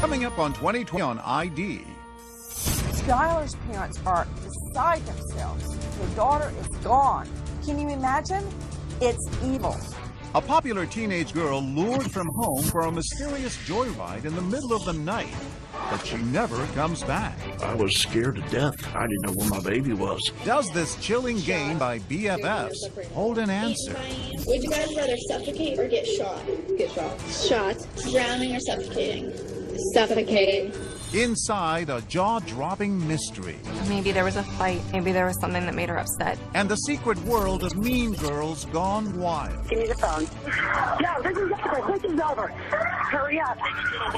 Coming up on 2020 on ID. Skylar's parents are beside themselves. Their daughter is gone. Can you imagine? It's evil. A popular teenage girl lured from home for a mysterious joyride in the middle of the night, but she never comes back. I was scared to death. I didn't know where my baby was. Does this chilling game by BFFs hold an answer? Would you guys rather suffocate or get shot? Get shot. Shot. Drowning or suffocating? Suffocating. Inside a jaw-dropping mystery. Maybe there was a fight. Maybe there was something that made her upset. And the secret world of Mean Girls Gone Wild. Give me the phone. No, this is over. This is over. Hurry up.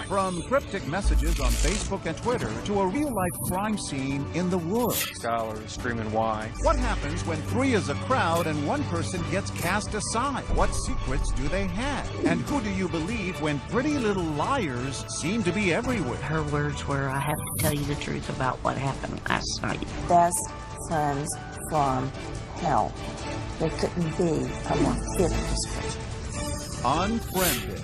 From cryptic messages on Facebook and Twitter to a real-life crime scene in the woods. Skylar is screaming why. What happens when three is a crowd and one person gets cast aside? What secrets do they have? And who do you believe when pretty little liars seem to be everywhere? Her words were, I have to tell you the truth about what happened last night. Best friends from hell. There couldn't be a more fitting description. Unfriended.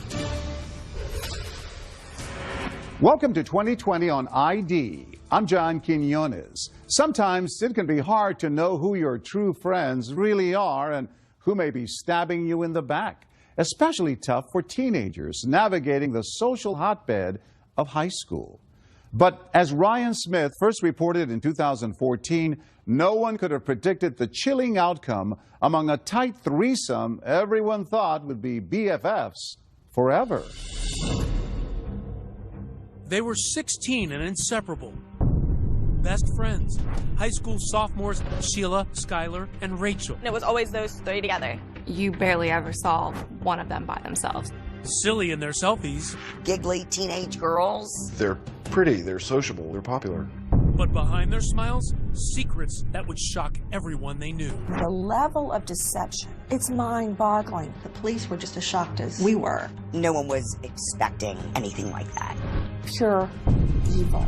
Welcome to 2020 on ID. I'm John Quinones. Sometimes it can be hard to know who your true friends really are and who may be stabbing you in the back. Especially tough for teenagers navigating the social hotbed of high school. But as Ryan Smith first reported in 2014, no one could have predicted the chilling outcome among a tight threesome everyone thought would be BFFs forever. They were 16 and inseparable. Best friends. High school sophomores Sheila, Skylar, and Rachel. It was always those three together. You barely ever saw one of them by themselves. Silly in their selfies. Giggly teenage girls. They're pretty, they're sociable, they're popular. But behind their smiles, secrets that would shock everyone they knew. The level of deception, it's mind-boggling. The police were just as shocked as we were. No one was expecting anything like that. Pure evil.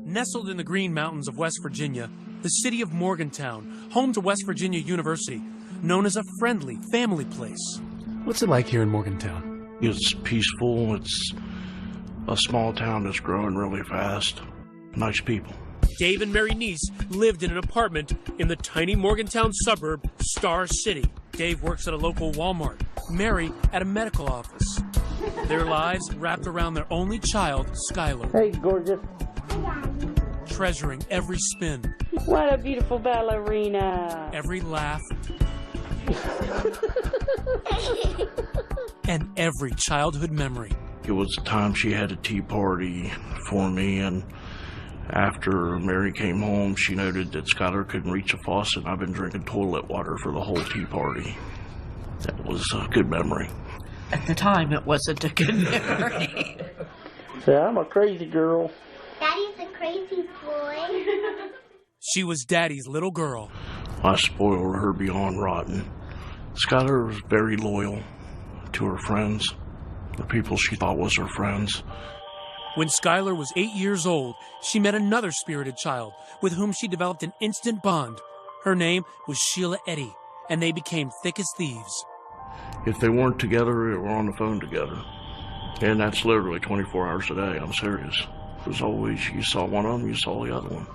Nestled in the Green Mountains of West Virginia, the city of Morgantown, home to West Virginia University, known as a friendly family place. What's it like here in Morgantown? It's peaceful. It's a small town that's growing really fast. Nice people. Dave and Mary Neese lived in an apartment in the tiny Morgantown suburb, Star City. Dave works at a local Walmart, Mary at a medical office. Their lives wrapped around their only child, Skylar. Hey, gorgeous. Treasuring every spin. What a beautiful ballerina. Every laugh. And every childhood memory. It was the time she had a tea party for me, and after Mary came home, she noted that Skylar couldn't reach a faucet, and I've been drinking toilet water for the whole tea party. That was a good memory. At the time, it wasn't a good memory. Yeah, I'm a crazy girl. Daddy's a crazy boy. She was Daddy's little girl. I spoiled her beyond rotten. Skylar was very loyal to her friends, the people she thought was her friends. When Skylar was 8 years old, she met another spirited child with whom she developed an instant bond. Her name was Sheila Eddy, and they became thick as thieves. If they weren't together, they were on the phone together. And that's literally 24 hours a day. I'm serious. It was always, you saw one of them, you saw the other one.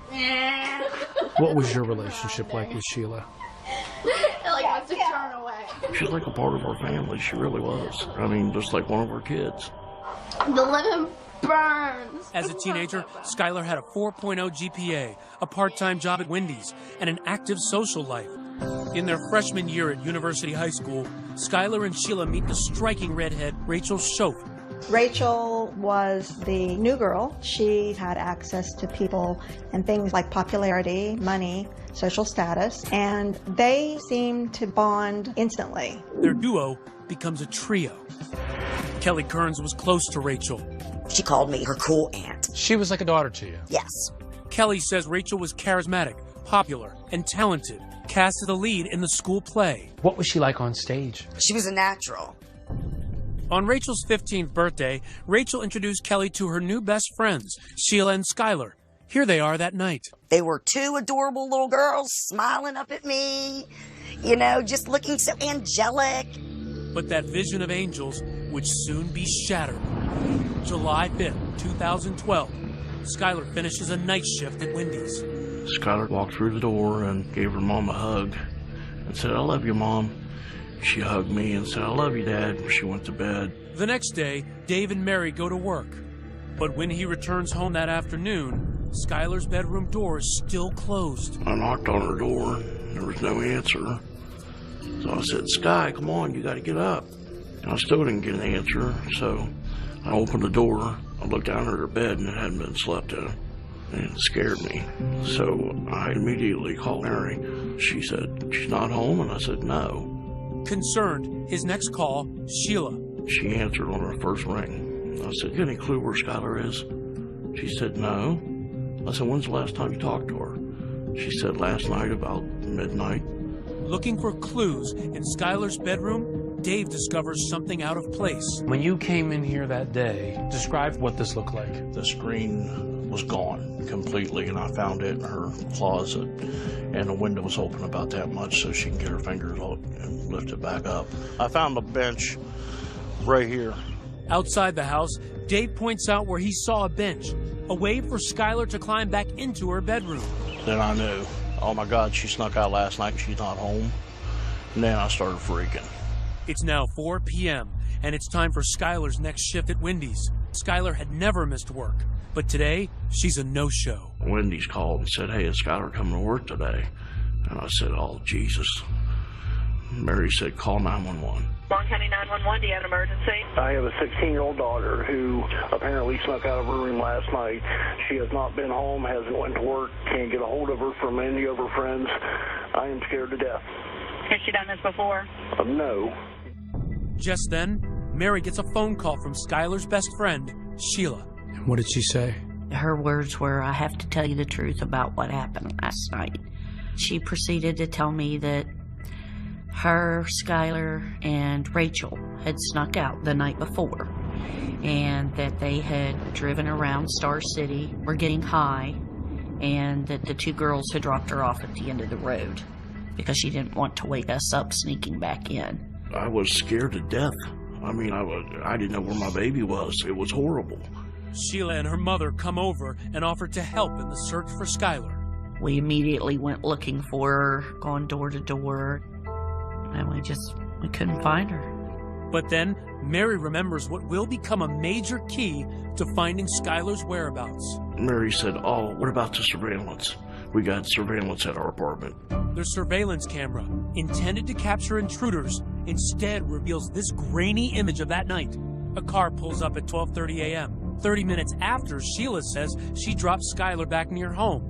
What was your relationship like with Sheila? Like wants to turn away. She's like a part of our family. She really was. I mean, just like one of our kids. The lemon burns. As a teenager, Skylar had a 4.0 GPA, a part-time job at Wendy's, and an active social life. In their freshman year at University High School, Skylar and Sheila meet the striking redhead Rachel Schoaf. Rachel was the new girl. She had access to people and things like popularity, money, social status, and they seemed to bond instantly. Their duo becomes a trio. Kelly Kearns was close to Rachel. She called me her cool aunt. She was like a daughter to you? Yes. Kelly says Rachel was charismatic, popular, and talented, cast as the lead in the school play. What was she like on stage? She was a natural. On Rachel's 15th birthday, Rachel introduced Kelly to her new best friends, Sheila and Skylar. Here they are that night. They were two adorable little girls smiling up at me, you know, just looking so angelic. But that vision of angels would soon be shattered. July 5th, 2012, Skylar finishes a night shift at Wendy's. Skylar walked through the door and gave her mom a hug and said, "I love you, Mom." She hugged me and said, "I love you, Dad." She went to bed. The next day, Dave and Mary go to work. But when he returns home that afternoon, Skylar's bedroom door is still closed. I knocked on her door. There was no answer. So I said, "Sky, come on, you got to get up." And I still didn't get an answer. So I opened the door. I looked down at her bed and it hadn't been slept in. And it scared me. So I immediately called Mary. She said, "She's not home?" And I said, "No." Concerned, his next call, Sheila. She answered on her first ring. I said, "You got any clue where Skylar is?" She said, "No." I said, "When's the last time you talked to her?" She said, "Last night about midnight." Looking for clues in Skylar's bedroom, Dave discovers something out of place. When you came in here that day, describe what this looked like. The screen was gone completely, and I found it in her closet, and the window was open about that much so she can get her fingers out and lift it back up. I found a bench right here. Outside the house, Dave points out where he saw a bench, a way for Skylar to climb back into her bedroom. Then I knew, oh my God, she snuck out last night and she's not home. And then I started freaking. It's now 4 p.m., and it's time for Skylar's next shift at Wendy's. Skylar had never missed work, but today, she's a no-show. Wendy's called and said, "Hey, is Skylar coming to work today?" And I said, "Oh, Jesus." Mary said, "Call 911. Long County 911, do you have an emergency? I have a 16-year-old daughter who apparently snuck out of her room last night. She has not been home, hasn't went to work, can't get a hold of her from any of her friends. I am scared to death. Has she done this before? No. Just then, Mary gets a phone call from Skylar's best friend, Sheila. And what did she say? Her words were, "I have to tell you the truth about what happened last night." She proceeded to tell me that her, Skylar, and Rachel had snuck out the night before, and that they had driven around Star City, were getting high, and that the two girls had dropped her off at the end of the road because she didn't want to wake us up sneaking back in. I was scared to death. I mean, I didn't know where my baby was. It was horrible. Sheila and her mother come over and offer to help in the search for Skylar. We immediately went looking for her, going door to door, and we couldn't find her. But then, Mary remembers what will become a major key to finding Skylar's whereabouts. Mary said, "Oh, what about the surveillance? We got surveillance at our apartment." Their surveillance camera, intended to capture intruders, instead reveals this grainy image of that night. A car pulls up at 12:30 a.m., 30 minutes after Sheila says she dropped Skylar back near home.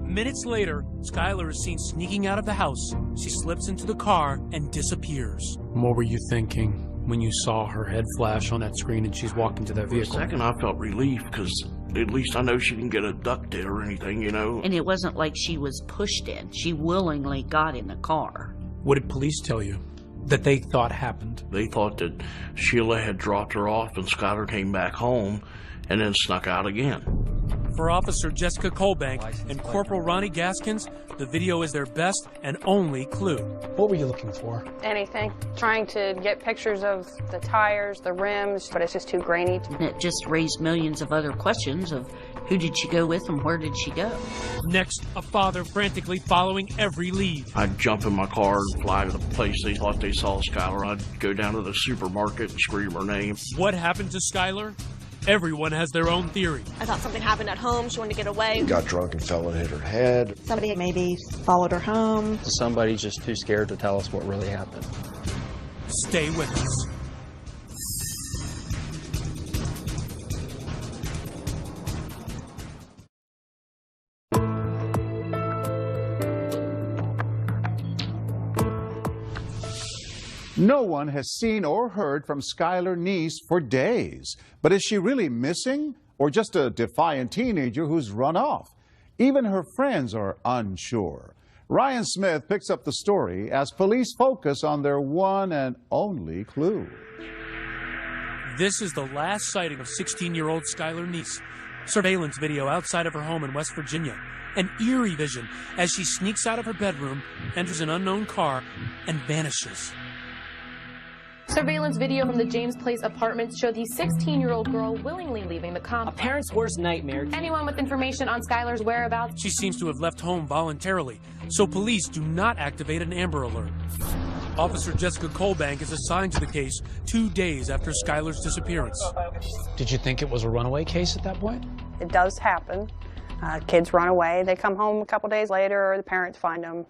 Minutes later, Skylar is seen sneaking out of the house. She slips into the car and disappears. What were you thinking when you saw her head flash on that screen and she's walking to that vehicle? For a second, I felt relief because at least I know she didn't get abducted or anything, you know. And it wasn't like she was pushed in. She willingly got in the car. What did police tell you that they thought happened? They thought that Sheila had dropped her off and Skylar came back home and then snuck out again. For Officer Jessica Colbank and Corporal Ronnie Gaskins, the video is their best and only clue. What were you looking for? Anything. Trying to get pictures of the tires, the rims, but it's just too grainy. And it just raised millions of other questions of who did she go with and where did she go? Next, a father frantically following every lead. I'd jump in my car and fly to the place they thought they saw Skylar. I'd go down to the supermarket and scream her name. What happened to Skylar? Everyone has their own theory. I thought something happened at home. She wanted to get away. Got drunk and fell and hit her head. Somebody maybe followed her home. Somebody's just too scared to tell us what really happened. Stay with us. No one has seen or heard from Skylar Neese for days. But is she really missing or just a defiant teenager who's run off? Even her friends are unsure. Ryan Smith picks up the story as police focus on their one and only clue. This is the last sighting of 16-year-old Skylar Neese. Surveillance video outside of her home in West Virginia. An eerie vision as she sneaks out of her bedroom, enters an unknown car, and vanishes. Surveillance video from the James Place apartments showed the 16-year-old girl willingly leaving the complex. A parent's worst nightmare. Anyone with information on Skylar's whereabouts? She seems to have left home voluntarily, so police do not activate an Amber Alert. Officer Jessica Colbank is assigned to the case 2 days after Skylar's disappearance. Did you think it was a runaway case at that point? It does happen. Kids run away. They come home a couple days later, or the parents find them.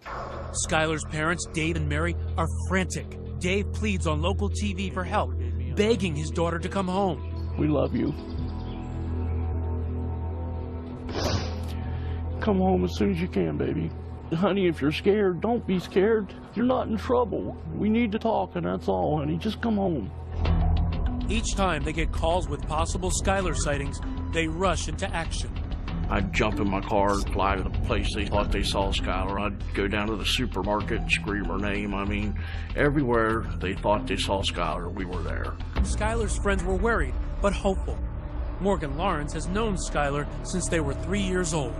Skylar's parents, Dave and Mary, are frantic. Dave pleads on local TV for help, begging his daughter to come home. We love you. Come home as soon as you can, baby. Honey, if you're scared, don't be scared. You're not in trouble. We need to talk, and that's all, honey. Just come home. Each time they get calls with possible Skylar sightings, they rush into action. I'd jump in my car and fly to the place they thought they saw Skylar. I'd go down to the supermarket and scream her name. I mean, everywhere they thought they saw Skylar, we were there. Skylar's friends were worried, but hopeful. Morgan Lawrence has known Skylar since they were 3 years old.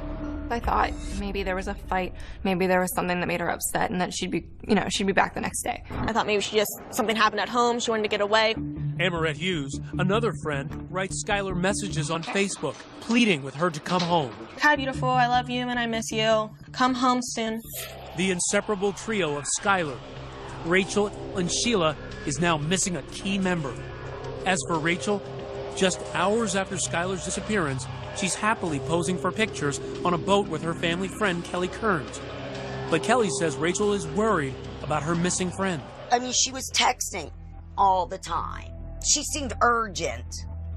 I thought maybe there was a fight, maybe there was something that made her upset, and that she'd be back the next day. I thought maybe something happened at home. She wanted to get away. Amarette Hughes, another friend, writes Skylar messages on Facebook, pleading with her to come home. Hi, beautiful. I love you and I miss you. Come home soon. The inseparable trio of Skylar, Rachel, and Sheila is now missing a key member. As for Rachel, just hours after Skylar's disappearance, she's happily posing for pictures on a boat with her family friend, Kelly Kearns. But Kelly says Rachel is worried about her missing friend. I mean, she was texting all the time. She seemed urgent.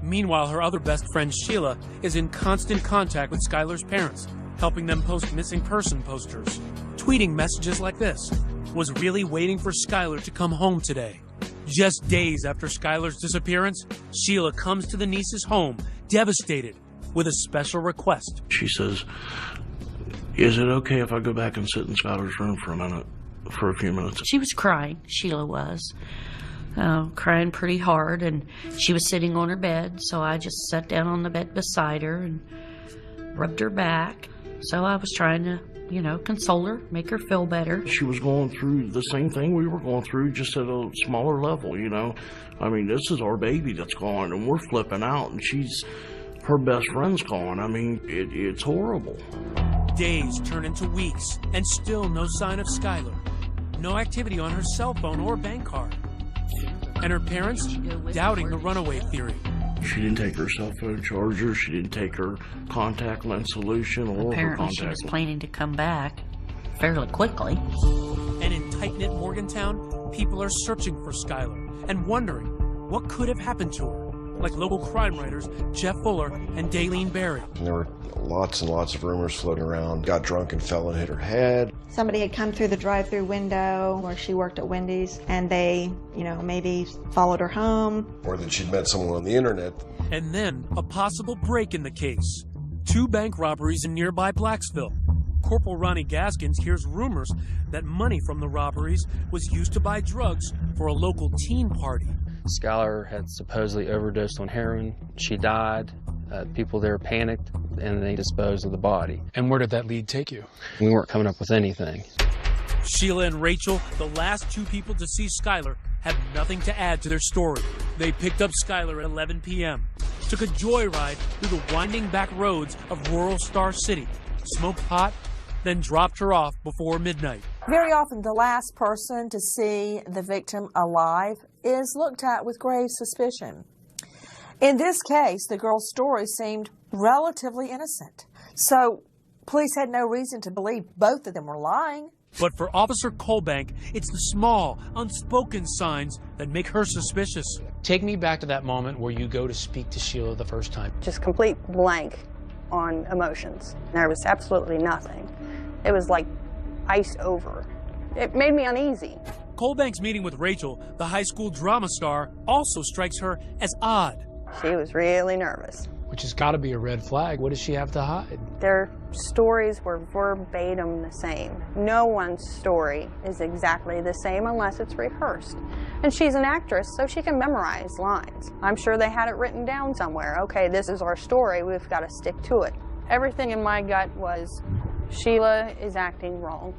Meanwhile, her other best friend, Sheila, is in constant contact with Skylar's parents, helping them post missing person posters, tweeting messages like this: was really waiting for Skylar to come home today. Just days after Skylar's disappearance, Sheila comes to the niece's home, devastated, with a special request. She says, is it okay if I go back and sit in Skylar's room for a few minutes? She was crying, Sheila was. Crying pretty hard, and she was sitting on her bed, so I just sat down on the bed beside her and rubbed her back. So I was trying to, console her, make her feel better. She was going through the same thing we were going through, just at a smaller level, I mean, this is our baby that's gone, and we're flipping out, and her best friend's gone. I mean, it's horrible. Days turn into weeks, and still no sign of Skylar. No activity on her cell phone or bank card. And her parents doubting the runaway theory. She didn't take her cell phone charger. She didn't take her contact lens solution or apparently her contact. She was planning to come back fairly quickly. And in tight-knit Morgantown, people are searching for Skylar and wondering what could have happened to her, like local crime writers Jeff Fuller and Daylene Berry. And there were lots and lots of rumors floating around. Got drunk and fell and hit her head. Somebody had come through the drive-through window where she worked at Wendy's, and they, maybe followed her home. Or that she'd met someone on the internet. And then a possible break in the case. 2 bank robberies in nearby Blacksville. Corporal Ronnie Gaskins hears rumors that money from the robberies was used to buy drugs for a local teen party. Skylar had supposedly overdosed on heroin. She died. People there panicked, and they disposed of the body. And where did that lead take you? We weren't coming up with anything. Sheila and Rachel, the last 2 people to see Skylar, have nothing to add to their story. They picked up Skylar at 11 p.m., took a joyride through the winding back roads of rural Star City, smoked pot, then dropped her off before midnight. Very often, the last person to see the victim alive is looked at with grave suspicion. In this case, the girl's story seemed relatively innocent. So police had no reason to believe both of them were lying. But for Officer Colbank, it's the small, unspoken signs that make her suspicious. Take me back to that moment where you go to speak to Sheila the first time. Just complete blank on emotions. There was absolutely nothing. It was like iced over. It made me uneasy. Colbank's meeting with Rachel, the high school drama star, also strikes her as odd. She was really nervous. Which has got to be a red flag. What does she have to hide? Their stories were verbatim the same. No one's story is exactly the same unless it's rehearsed. And she's an actress, so she can memorize lines. I'm sure they had it written down somewhere. Okay, this is our story. We've got to stick to it. Everything in my gut was Sheila is acting wrong.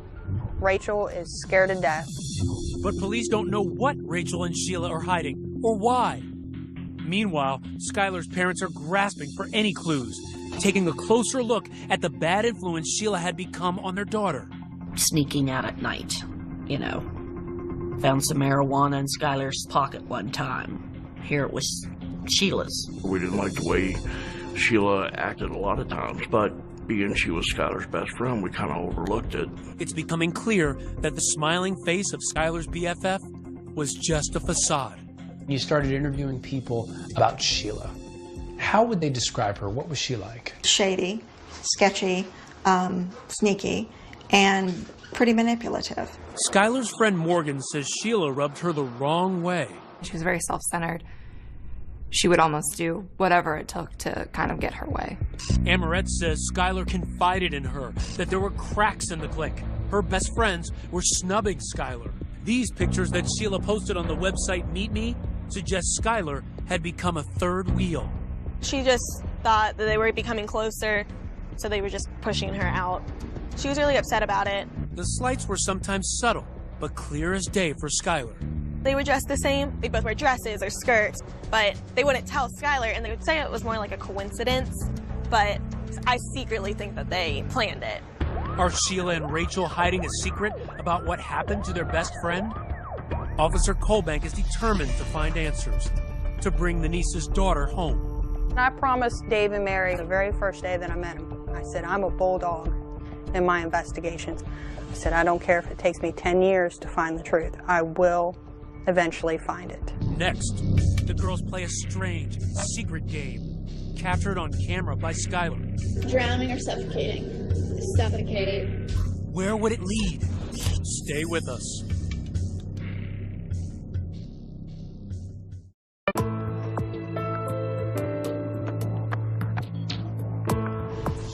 Rachel is scared to death. But police don't know what Rachel and Sheila are hiding or why. Meanwhile, Skylar's parents are grasping for any clues, taking a closer look at the bad influence Sheila had become on their daughter. Sneaking out at night, you know. Found some marijuana in Skylar's pocket one time. Here it was Sheila's. We didn't like the way Sheila acted a lot of times, but being she was Skylar's best friend, we kind of overlooked it. It's becoming clear that the smiling face of Skylar's BFF was just a facade. You started interviewing people about Sheila. How would they describe her? What was she like? Shady, sketchy, sneaky, and pretty manipulative. Skylar's friend Morgan says Sheila rubbed her the wrong way. She was very self-centered. She would almost do whatever it took to kind of get her way. Amoret says Skylar confided in her that there were cracks in the clique. Her best friends were snubbing Skylar. These pictures that Sheila posted on the website Meet Me suggest Skylar had become a third wheel. She just thought that they were becoming closer, so they were just pushing her out. She was really upset about it. The slights were sometimes subtle, but clear as day for Skylar. They were dressed the same. They both wear dresses or skirts, but they wouldn't tell Skylar, and they would say it was more like a coincidence, but I secretly think that they planned it. Are Sheila and Rachel hiding a secret about what happened to their best friend? Officer Colbank is determined to find answers, to bring the niece's daughter home. And I promised Dave and Mary the very first day that I met him, I said, I'm a bulldog in my investigations. I said, I don't care if it takes me 10 years to find the truth. I will eventually find it. Next, the girls play a strange, secret game, captured on camera by Skylar. Drowning or suffocating? Suffocate. Where would it lead? Stay with us.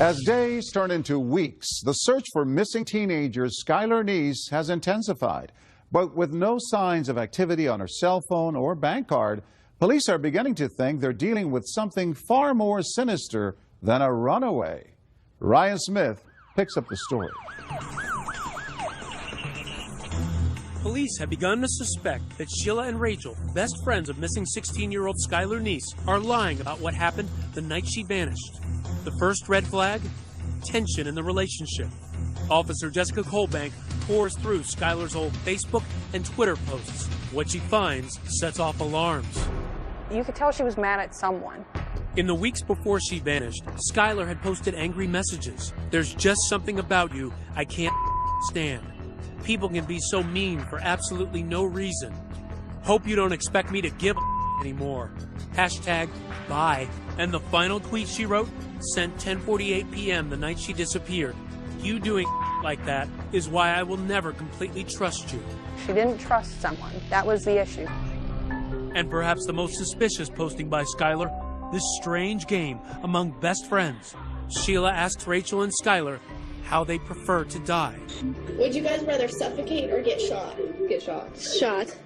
As days turn into weeks, the search for missing teenagers Skylar Neese has intensified. But with no signs of activity on her cell phone or bank card, police are beginning to think they're dealing with something far more sinister than a runaway. Ryan Smith picks up the story. Police have begun to suspect that Sheila and Rachel, best friends of missing 16-year-old Skylar Neese, are lying about what happened the night she vanished. The first red flag? Tension in the relationship. Officer Jessica Colbank pours through Skylar's old Facebook and Twitter posts. What she finds sets off alarms. You could tell she was mad at someone. In the weeks before she vanished, Skylar had posted angry messages. There's just something about you I can't stand. People can be so mean for absolutely no reason. Hope you don't expect me to give a anymore. Hashtag bye. And the final tweet she wrote, sent 10:48 p.m. the night she disappeared. You doing like that is why I will never completely trust you. She didn't trust someone. That was the issue. And perhaps the most suspicious posting by Skylar, this strange game among best friends. Sheila asks Rachel and Skylar how they prefer to die. Would you guys rather suffocate or get shot? Get shot. Shot.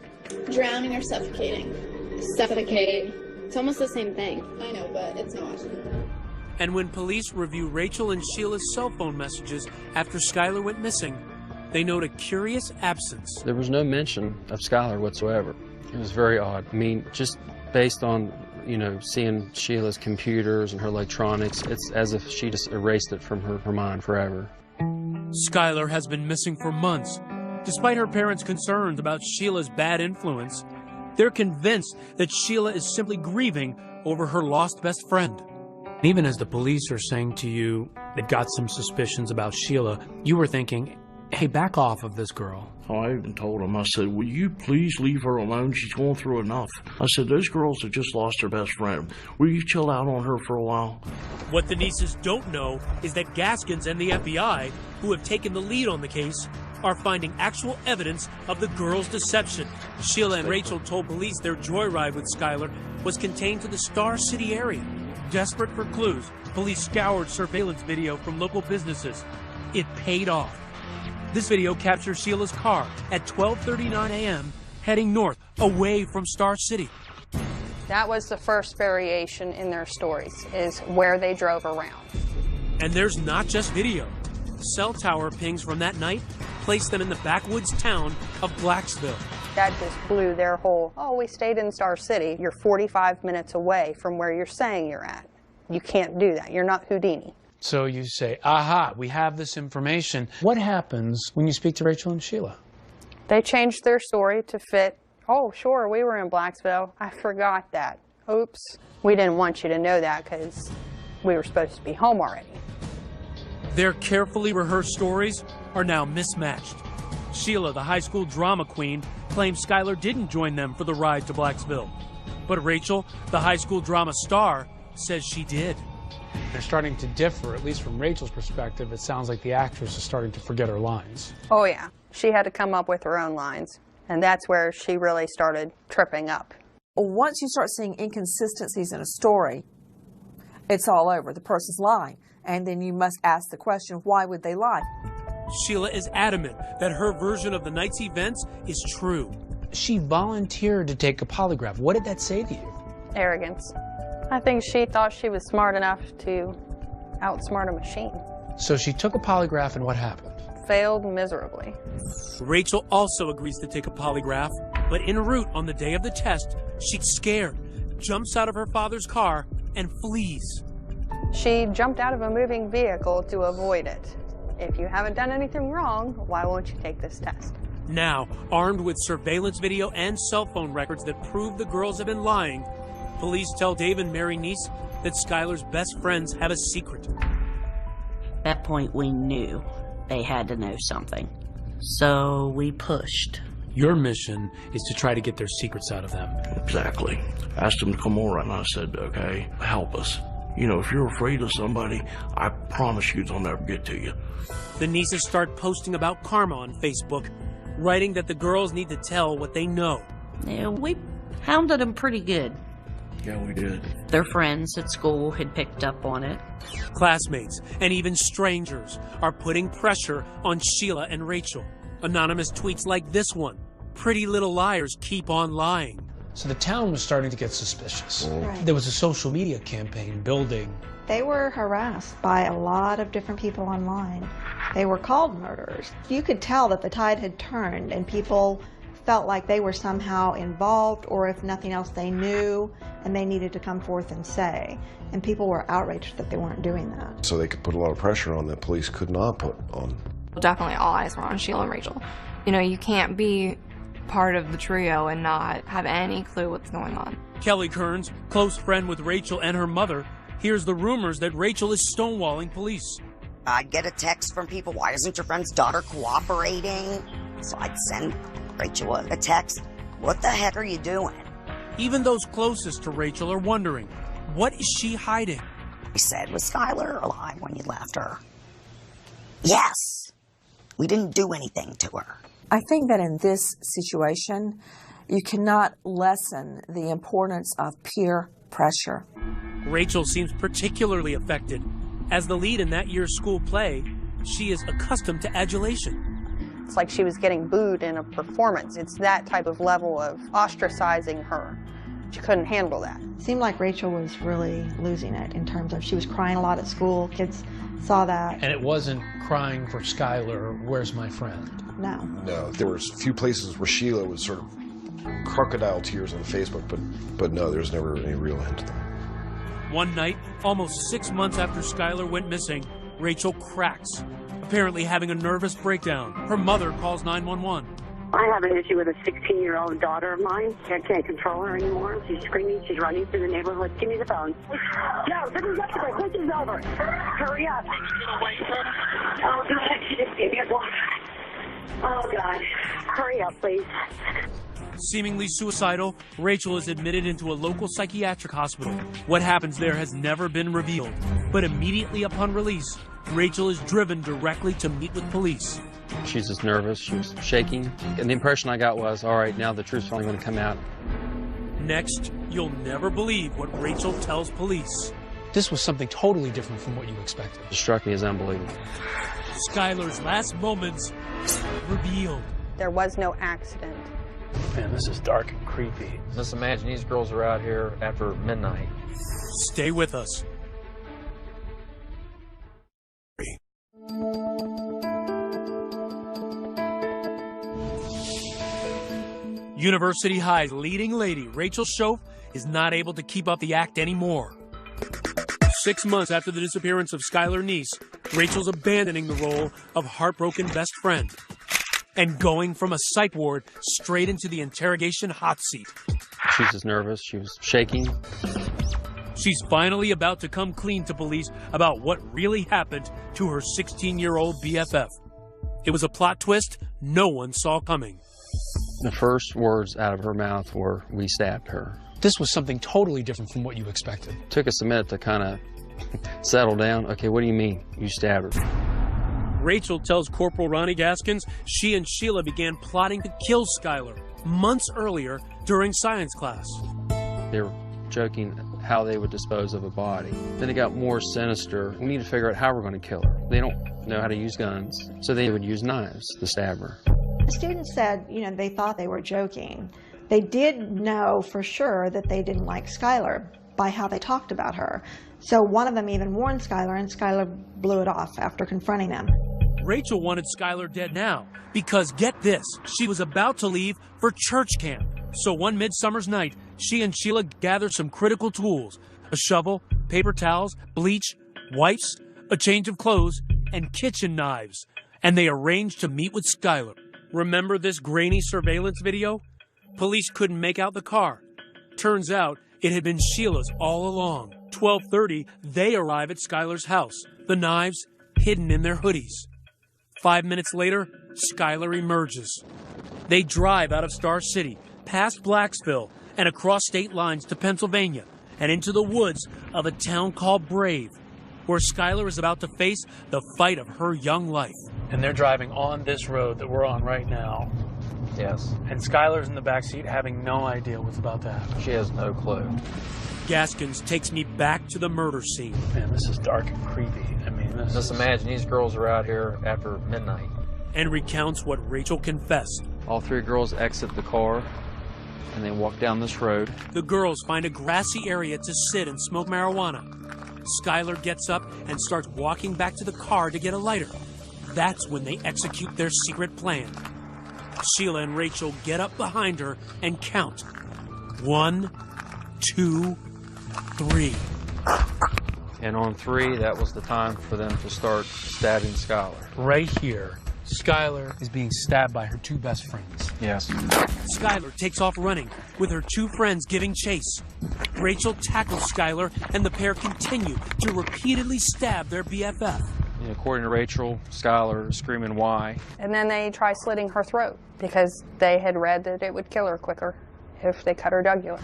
Drowning or suffocating? Suffocate. It's almost the same thing. I know, but it's not. And when police review Rachel and Sheila's cell phone messages after Skylar went missing, they note a curious absence. There was no mention of Skylar whatsoever. It was very odd. I mean, just based on, seeing Sheila's computers and her electronics, it's as if she just erased it from her mind forever. Skylar has been missing for months. Despite her parents' concerns about Sheila's bad influence, they're convinced that Sheila is simply grieving over her lost best friend. Even as the police are saying to you they've got some suspicions about Sheila, you were thinking, hey, back off of this girl. Oh, I even told him, I said, will you please leave her alone? She's going through enough. I said, those girls have just lost their best friend. Will you chill out on her for a while? What the nieces don't know is that Gaskins and the FBI, who have taken the lead on the case, are finding actual evidence of the girls' deception. Sheila and Rachel told police their joyride with Skylar was contained to the Star City area. Desperate for clues, police scoured surveillance video from local businesses. It paid off. This video captures Sheila's car at 12:39 a.m. heading north, away from Star City. That was the first variation in their stories, is where they drove around. And there's not just video. Cell tower pings from that night place them in the backwoods town of Blacksville. That just blew their whole, oh, we stayed in Star City. You're 45 minutes away from where you're saying you're at. You can't do that. You're not Houdini. So you say, aha, we have this information. What happens when you speak to Rachel and Sheila? They changed their story to fit, oh, sure, we were in Blacksville. I forgot that. Oops. We didn't want you to know that because we were supposed to be home already. Their carefully rehearsed stories are now mismatched. Sheila, the high school drama queen, claims Skylar didn't join them for the ride to Blacksville. But Rachel, the high school drama star, says she did. They're starting to differ, at least from Rachel's perspective. It sounds like the actress is starting to forget her lines. Oh, yeah. She had to come up with her own lines. And that's where she really started tripping up. Once you start seeing inconsistencies in a story, it's all over. The person's lying. And then you must ask the question, why would they lie? Sheila is adamant that her version of the night's events is true. She volunteered to take a polygraph. What did that say to you? Arrogance. I think she thought she was smart enough to outsmart a machine. So she took a polygraph, and what happened? Failed miserably. Rachel also agrees to take a polygraph, but en route on the day of the test, she's scared, jumps out of her father's car, and flees. She jumped out of a moving vehicle to avoid it. If you haven't done anything wrong, why won't you take this test? Now, armed with surveillance video and cell phone records that prove the girls have been lying, police tell Dave and Mary Neese that Skylar's best friends have a secret. At that point, we knew they had to know something. So we pushed. Your mission is to try to get their secrets out of them. Exactly. I asked them to come over, and I said, okay, help us. You know, if you're afraid of somebody, I promise you they'll never get to you. The Neeses start posting about karma on Facebook, writing that the girls need to tell what they know. Yeah, we hounded them pretty good. Yeah, we did. Their friends at school had picked up on it. Classmates and even strangers are putting pressure on Sheila and Rachel. Anonymous tweets like this one, "Pretty little liars keep on lying." So the town was starting to get suspicious. Right. There was a social media campaign building. They were harassed by a lot of different people online. They were called murderers. You could tell that the tide had turned and people felt like they were somehow involved, or if nothing else, they knew and they needed to come forth and say. And people were outraged that they weren't doing that. So they could put a lot of pressure on that police could not put on. Definitely all eyes were on Sheila and Rachel. You know, you can't be part of the trio and not have any clue what's going on. Kelly Kearns, close friend with Rachel and her mother, hears the rumors that Rachel is stonewalling police. I'd get a text from people, why isn't your friend's daughter cooperating? So I'd send Rachel a text, what the heck are you doing? Even those closest to Rachel are wondering, what is she hiding? I said, was Skylar alive when you left her? Yes. We didn't do anything to her. I think that in this situation, you cannot lessen the importance of peer pressure. Rachel seems particularly affected. As the lead in that year's school play, she is accustomed to adulation. It's like she was getting booed in a performance. It's that type of level of ostracizing her. She couldn't handle that. It seemed like Rachel was really losing it in terms of she was crying a lot at school. Kids saw that. And it wasn't crying for Skylar, where's my friend? No. No, there was a few places where Sheila was sort of crocodile tears on Facebook, but no, there's never any real hint of that. One night, almost 6 months after Skylar went missing, Rachel cracks, apparently having a nervous breakdown. Her mother calls 911. I have an issue with a 16-year-old daughter of mine. I can't control her anymore. She's screaming. She's running through the neighborhood. Give me the phone. No, this is over. This is over. Hurry up. Oh, God. She just gave me a block. Oh, God. Hurry up, please. Seemingly suicidal, Rachel is admitted into a local psychiatric hospital. What happens there has never been revealed. But immediately upon release, Rachel is driven directly to meet with police. She's just nervous, she was shaking, and the impression I got was, all right, now the truth's finally going to come out. Next, you'll never believe what Rachel tells police. This was something totally different from what you expected. It struck me as unbelievable. Skylar's last moments revealed. There was no accident. Man, this is dark and creepy. Just imagine these girls are out here after midnight. Stay with us. University High's leading lady, Rachel Schoaf, is not able to keep up the act anymore. 6 months after the disappearance of Skylar Neese, Rachel's abandoning the role of heartbroken best friend and going from a psych ward straight into the interrogation hot seat. She was just nervous. She was shaking. She's finally about to come clean to police about what really happened to her 16-year-old BFF. It was a plot twist no one saw coming. The first words out of her mouth were, "We stabbed her." This was something totally different from what you expected. Took us a minute to kind of settle down. Okay, what do you mean you stabbed her? Rachel tells Corporal Ronnie Gaskins she and Sheila began plotting to kill Skylar months earlier during science class. They were joking how they would dispose of a body. Then it got more sinister. We need to figure out how we're going to kill her. They don't know how to use guns, so they would use knives to stab her. The students said, they thought they were joking. They did know for sure that they didn't like Skylar by how they talked about her. So one of them even warned Skylar, and Skylar blew it off after confronting them. Rachel wanted Skylar dead now because, get this, she was about to leave for church camp. So one midsummer's night, she and Sheila gathered some critical tools: a shovel, paper towels, bleach, wipes, a change of clothes, and kitchen knives. And they arranged to meet with Skylar. Remember this grainy surveillance video? Police couldn't make out the car. Turns out it had been Sheila's all along. 12:30, they arrive at Skylar's house, the knives hidden in their hoodies. 5 minutes later, Skylar emerges. They drive out of Star City, past Blacksville, and across state lines to Pennsylvania, and into the woods of a town called Brave, where Skylar is about to face the fight of her young life. And they're driving on this road that we're on right now. Yes. And Skylar's in the backseat having no idea what's about to happen. She has no clue. Gaskins takes me back to the murder scene. Man, this is dark and creepy. I mean, Just imagine these girls are out here after midnight. And recounts what Rachel confessed. All three girls exit the car, and they walk down this road. The girls find a grassy area to sit and smoke marijuana. Skylar gets up and starts walking back to the car to get a lighter. That's when they execute their secret plan. Sheila and Rachel get up behind her and count. 1, 2, 3. And on 3, that was the time for them to start stabbing Skylar. Right here, Skylar is being stabbed by her two best friends. Yes. Skylar takes off running, with her two friends giving chase. Rachel tackles Skylar, and the pair continue to repeatedly stab their BFF. And according to Rachel, Skylar is screaming, "Why?" And then they try slitting her throat because they had read that it would kill her quicker if they cut her jugular.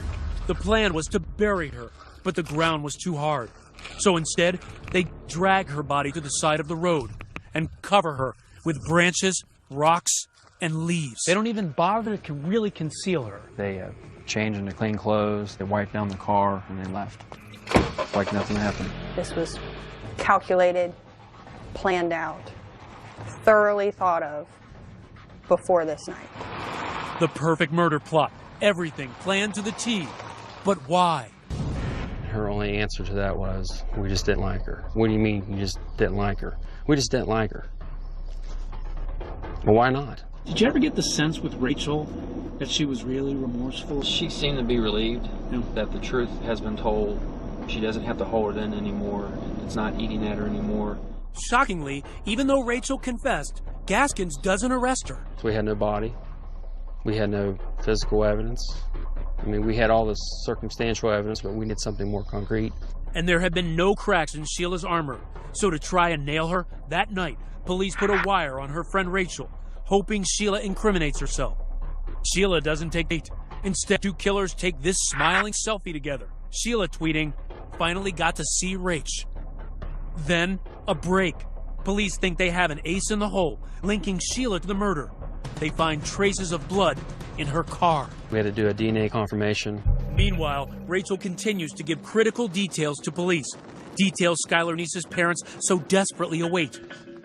The plan was to bury her, but the ground was too hard. So instead, they drag her body to the side of the road and cover her with branches, rocks, and leaves. They don't even bother to really conceal her. They changed into clean clothes, they wiped down the car, and they left. Like nothing happened. This was calculated, planned out, thoroughly thought of before this night. The perfect murder plot. Everything planned to the T. But why? Her only answer to that was, "We just didn't like her." "What do you mean you just didn't like her?" "We just didn't like her." Well, why not? Did you ever get the sense with Rachel that she was really remorseful? She seemed to be relieved that the truth has been told. She doesn't have to hold it in anymore. It's not eating at her anymore. Shockingly, even though Rachel confessed, Gaskins doesn't arrest her. So we had no body. We had no physical evidence. I mean, we had all this circumstantial evidence, but we needed something more concrete. And there had been no cracks in Sheila's armor. So to try and nail her, that night, police put a wire on her friend Rachel, hoping Sheila incriminates herself. Sheila doesn't take bait. Instead, two killers take this smiling selfie together. Sheila tweeting, "Finally got to see Rach." Then, a break. Police think they have an ace in the hole, linking Sheila to the murder. They find traces of blood in her car. We had to do a DNA confirmation. Meanwhile, Rachel continues to give critical details to police. Details Skylar Neese's parents so desperately await,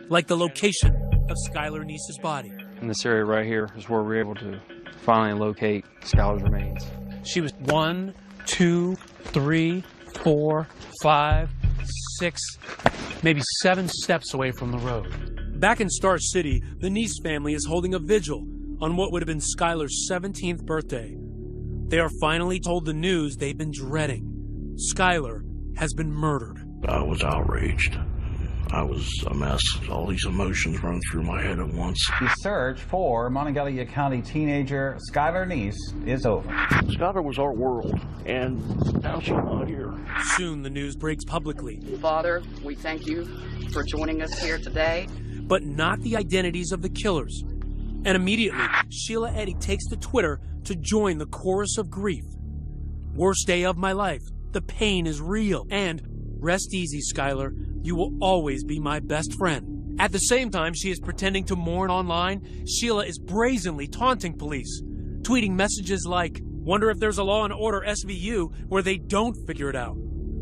like the location of Skylar Neese's body. In this area right here is where we were able to finally locate Skylar's remains. She was 1, 2, 3, 4, 5, 6, maybe 7 steps away from the road. Back in Star City, the Neese family is holding a vigil on what would have been Skylar's 17th birthday. They are finally told the news they've been dreading. Skylar has been murdered. I was outraged. I was a mess. All these emotions run through my head at once. The search for Monongalia County teenager Skylar Neese is over. Skylar was our world, and now she's not here. Soon the news breaks publicly. Father, we thank you for joining us here today. But not the identities of the killers. And immediately, Sheila Eddy takes to Twitter to join the chorus of grief. Worst day of my life. The pain is real. And rest easy, Skylar. You will always be my best friend. At the same time she is pretending to mourn online, Sheila is brazenly taunting police, tweeting messages like, "Wonder if there's a Law and Order SVU where they don't figure it out."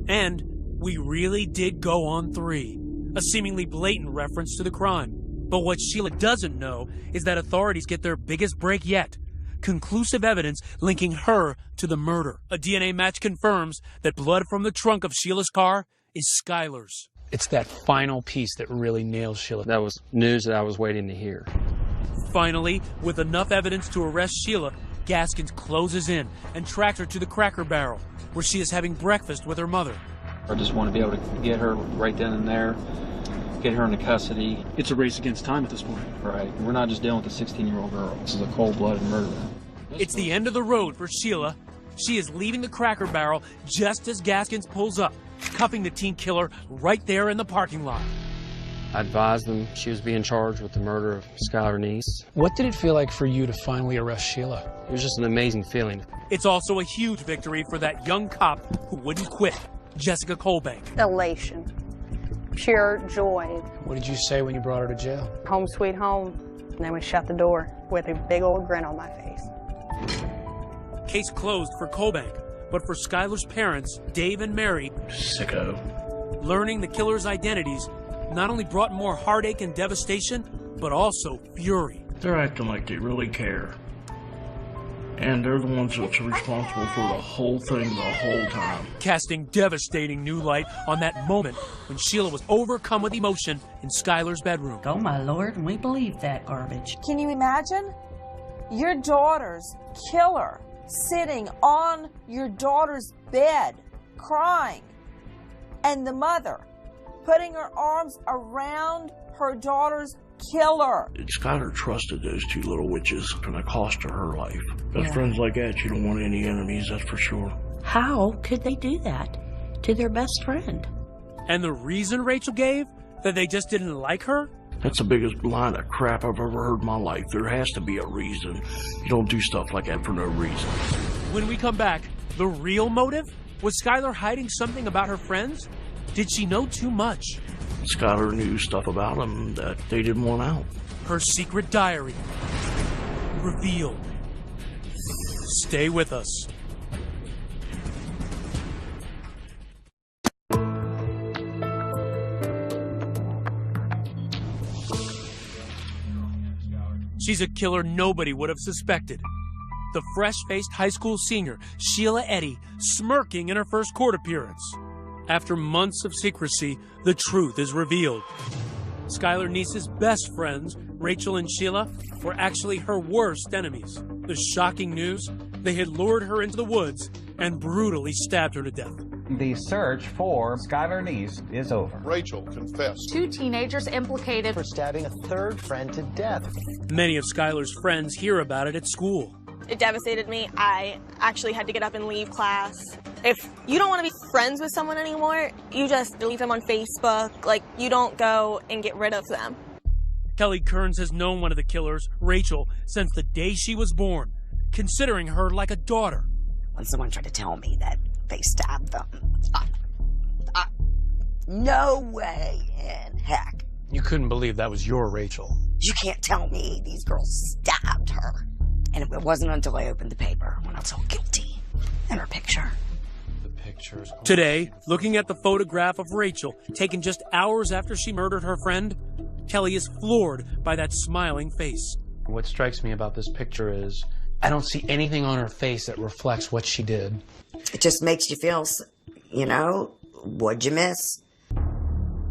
And, "We really did go on 3. A seemingly blatant reference to the crime. But what Sheila doesn't know is that authorities get their biggest break yet. Conclusive evidence linking her to the murder. A DNA match confirms that blood from the trunk of Sheila's car is Skylar's. It's that final piece that really nails Sheila. That was news that I was waiting to hear. Finally, with enough evidence to arrest Sheila, Gaskins closes in and tracks her to the Cracker Barrel, where she is having breakfast with her mother. I just want to be able to get her right then and there, get her into custody. It's a race against time at this point. Right. We're not just dealing with a 16-year-old girl. This is a cold-blooded murder. It's the end of the road for Sheila. She is leaving the Cracker Barrel just as Gaskins pulls up, cuffing the teen killer right there in the parking lot. I advised them she was being charged with the murder of Skylar Neese. What did it feel like for you to finally arrest Sheila? It was just an amazing feeling. It's also a huge victory for that young cop who wouldn't quit, Jessica Colbank. Elation. Pure joy. What did you say when you brought her to jail? Home sweet home. And then we shut the door with a big old grin on my face. Case closed for Colbank, but for Skylar's parents, Dave and Mary, sicko. Learning the killer's identities not only brought more heartache and devastation, but also fury. They're acting like they really care. And they're the ones that's responsible for the whole thing the whole time. Casting devastating new light on that moment when Sheila was overcome with emotion in Skylar's bedroom. Oh, my Lord, and we believe that garbage. Can you imagine? Your daughter's killer sitting on your daughter's bed, crying, and the mother putting her arms around her daughter's killer. Skylar trusted those two little witches, and it cost her life. Best friends like that, you don't want any enemies, that's for sure. How could they do that to their best friend? And the reason Rachel gave? That they just didn't like her? That's the biggest line of crap I've ever heard in my life. There has to be a reason. You don't do stuff like that for no reason. When we come back, the real motive? Was Skylar hiding something about her friends? Did she know too much? Skylar knew stuff about them that they didn't want out. Her secret diary revealed. Stay with us. She's a killer nobody would have suspected. The fresh-faced high school senior, Sheila Eddy, smirking in her first court appearance. After months of secrecy, the truth is revealed. Skylar Neese's best friends, Rachel and Sheila, were actually her worst enemies. The shocking news? They had lured her into the woods and brutally stabbed her to death. The search for Skylar Neese is over. Rachel confessed. 2 teenagers implicated for stabbing a third friend to death. Many of Skylar's friends hear about it at school. It devastated me. I actually had to get up and leave class. If you don't want to be friends with someone anymore, you just delete them on Facebook. Like, you don't go and get rid of them. Kelly Kearns has known one of the killers, Rachel, since the day she was born, considering her like a daughter. When someone tried to tell me that they stabbed them, no way in heck. You couldn't believe that was your Rachel. You can't tell me these girls stabbed her. And it wasn't until I opened the paper when I saw guilty and her picture. Today, looking at the photograph of Rachel, taken just hours after she murdered her friend, Kelly is floored by that smiling face. What strikes me about this picture is I don't see anything on her face that reflects what she did. It just makes you feel, you know, what'd you miss?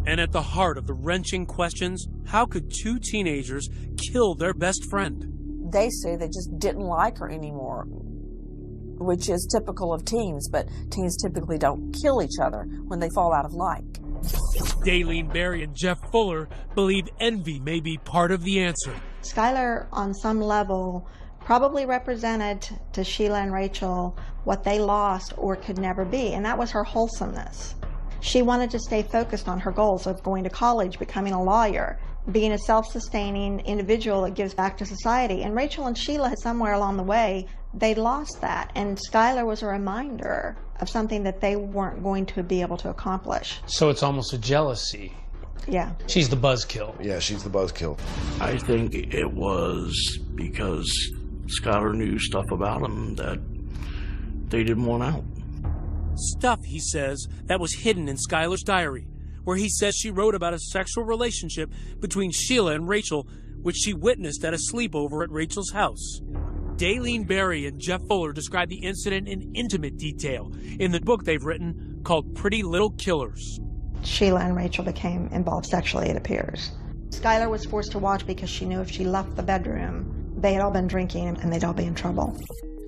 And at the heart of the wrenching questions, how could 2 teenagers kill their best friend? they say they just didn't like her anymore, which is typical of teens, but teens typically don't kill each other when they fall out of like. Daylene Berry and Jeff Fuller believe envy may be part of the answer. Skylar, on some level, probably represented to Sheila and Rachel what they lost or could never be, and that was her wholesomeness. She wanted to stay focused on her goals of going to college, becoming a lawyer, being a self-sustaining individual that gives back to society. And Rachel and Sheila had somewhere along the way, they lost that. And Skylar was a reminder of something that they weren't going to be able to accomplish. So it's almost a jealousy. Yeah. She's the buzzkill. Yeah, she's the buzzkill. I think it was because Skylar knew stuff about him that they didn't want out. Stuff, he says, that was hidden in Skylar's diary, where he says she wrote about a sexual relationship between Sheila and Rachel, which she witnessed at a sleepover at Rachel's house. Daylene Berry and Jeff Fuller describe the incident in intimate detail in the book they've written called Pretty Little Killers. Sheila and Rachel became involved sexually, it appears. Skylar was forced to watch because she knew if she left the bedroom, they had all been drinking and they'd all be in trouble.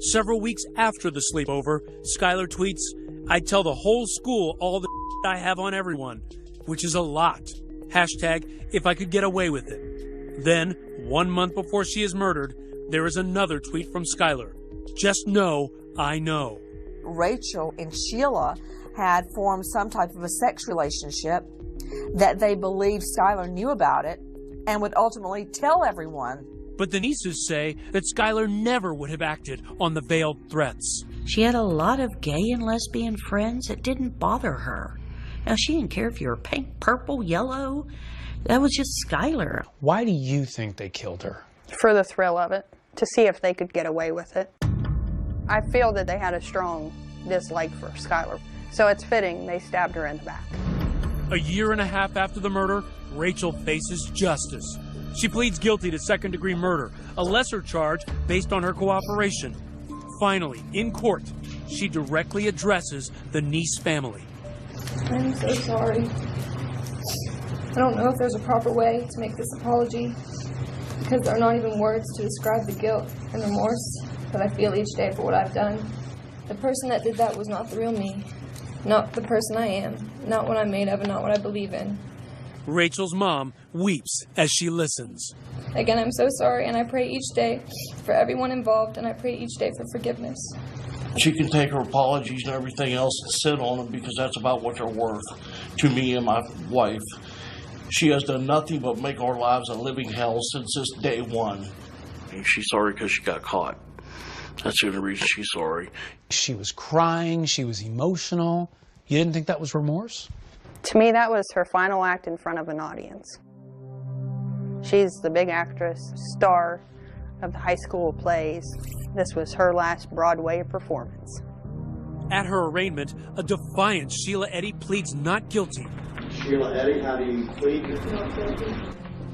Several weeks after the sleepover, Skylar tweets, "I'd tell the whole school all the I have on everyone," which is a lot. Hashtag, if I could get away with it. Then, 1 month before she is murdered, there is another tweet from Skylar. "Just know, I know." Rachel and Sheila had formed some type of a sex relationship that they believed Skylar knew about it and would ultimately tell everyone. But the nieces say that Skylar never would have acted on the veiled threats. She had a lot of gay and lesbian friends. It didn't bother her. Now, she didn't care if you were pink, purple, yellow. That was just Skylar. Why do you think they killed her? For the thrill of it, to see if they could get away with it. I feel that they had a strong dislike for Skylar, so it's fitting they stabbed her in the back. A year and a half after the murder, Rachel faces justice. She pleads guilty to second-degree murder, a lesser charge based on her cooperation. Finally, in court, she directly addresses the Neese family. I'm so sorry. I don't know if there's a proper way to make this apology, because there are not even words to describe the guilt and remorse that I feel each day for what I've done. The person that did that was not the real me, not the person I am, not what I'm made of, and not what I believe in. Rachel's mom weeps as she listens. Again, I'm so sorry, and I pray each day for everyone involved, and I pray each day for forgiveness. She can take her apologies and everything else and sit on them because that's about what they're worth to me and my wife. She has done nothing but make our lives a living hell since this day one. And she's sorry because she got caught. That's the only reason she's sorry. She was crying. She was emotional. You didn't think that was remorse? To me, that was her final act in front of an audience. She's the big actress, star of the high school plays. This was her last Broadway performance. At her arraignment, a defiant Sheila Eddy pleads not guilty. Sheila Eddy, how do you plead? Not guilty.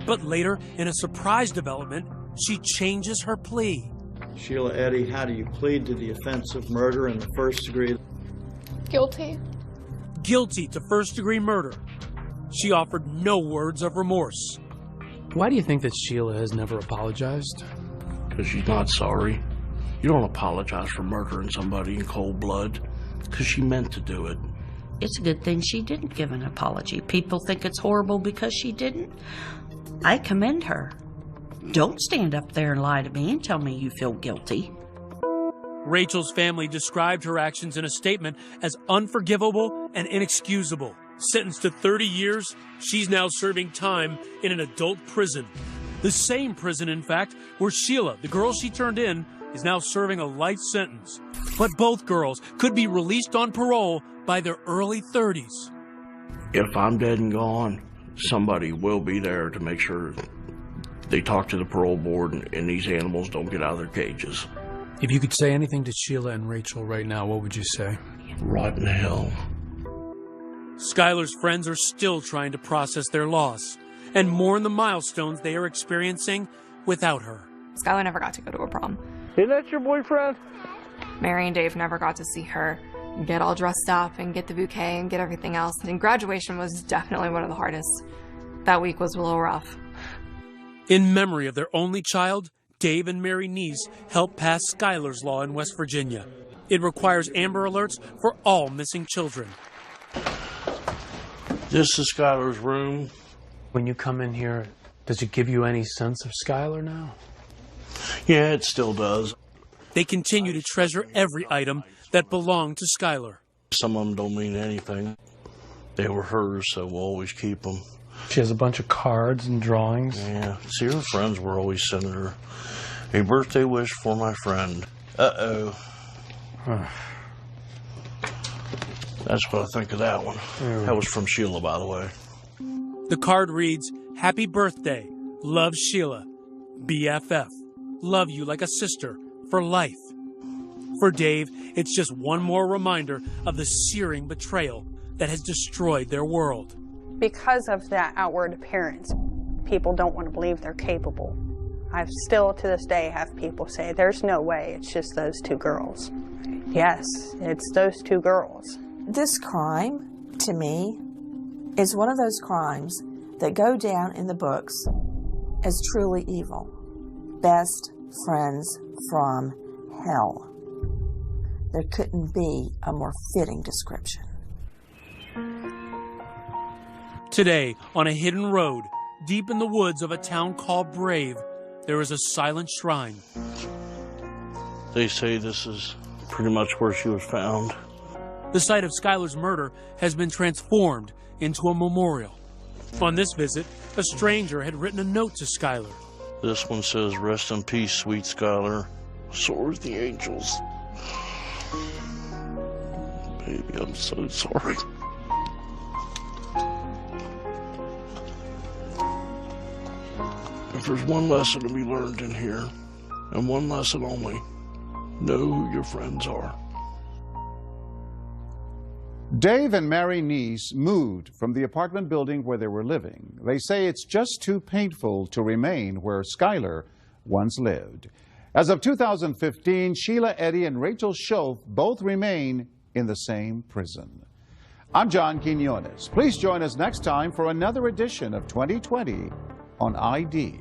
But later, in a surprise development, she changes her plea. Sheila Eddy, how do you plead to the offense of murder in the first degree? Guilty. Guilty to first-degree murder. She offered no words of remorse. Why do you think that Sheila has never apologized? Because she's not sorry. You don't apologize for murdering somebody in cold blood because she meant to do it. It's a good thing she didn't give an apology. People think it's horrible because she didn't. I commend her. Don't stand up there and lie to me and tell me you feel guilty. Rachel's family described her actions in a statement as unforgivable and inexcusable. Sentenced to 30 years, she's now serving time in an adult prison. The same prison, in fact, where Sheila, the girl she turned in, is now serving a life sentence. But both girls could be released on parole by their early 30s. If I'm dead and gone, somebody will be there to make sure they talk to the parole board and these animals don't get out of their cages. If you could say anything to Sheila and Rachel right now, what would you say? Rotten hell. Skylar's friends are still trying to process their loss and mourn the milestones they are experiencing without her. Skylar never got to go to a prom. Isn't that your boyfriend? Mary and Dave never got to see her get all dressed up and get the bouquet and get everything else. And graduation was definitely one of the hardest. That week was a little rough. In memory of their only child, Dave and Mary Neese helped pass Skylar's Law in West Virginia. It requires Amber Alerts for all missing children. This is Skylar's room. When you come in here, does it give you any sense of Skylar now? Yeah, it still does. They continue to treasure every item that belonged to Skylar. Some of them don't mean anything. They were hers, so we'll always keep them. She has a bunch of cards and drawings. Yeah, see, her friends were always sending her a birthday wish for my friend. Uh-oh. That's what I think of that one. That was from Sheila, by the way. The card reads, "Happy birthday. Love, Sheila. BFF. Love you like a sister for life." For Dave, it's just one more reminder of the searing betrayal that has destroyed their world. Because of that outward appearance, people don't want to believe they're capable. I still, to this day, have people say, there's no way, it's just those two girls. Yes, it's those two girls. This crime, to me, is one of those crimes that go down in the books as truly evil. Best friends from hell. There couldn't be a more fitting description. Today, on a hidden road, deep in the woods of a town called Brave, there is a silent shrine. They say this is pretty much where she was found. The site of Skylar's murder has been transformed into a memorial. On this visit, a stranger had written a note to Skylar. This one says, "Rest in peace, sweet Skylar. Soars the angels." Baby, I'm so sorry. If there's one lesson to be learned in here, and one lesson only, know who your friends are. Dave and Mary Neese moved from the apartment building where they were living. They say it's just too painful to remain where Skylar once lived. As of 2015, Sheila Eddy and Rachel Schultz both remain in the same prison. I'm John Quinones. Please join us next time for another edition of 2020 on ID.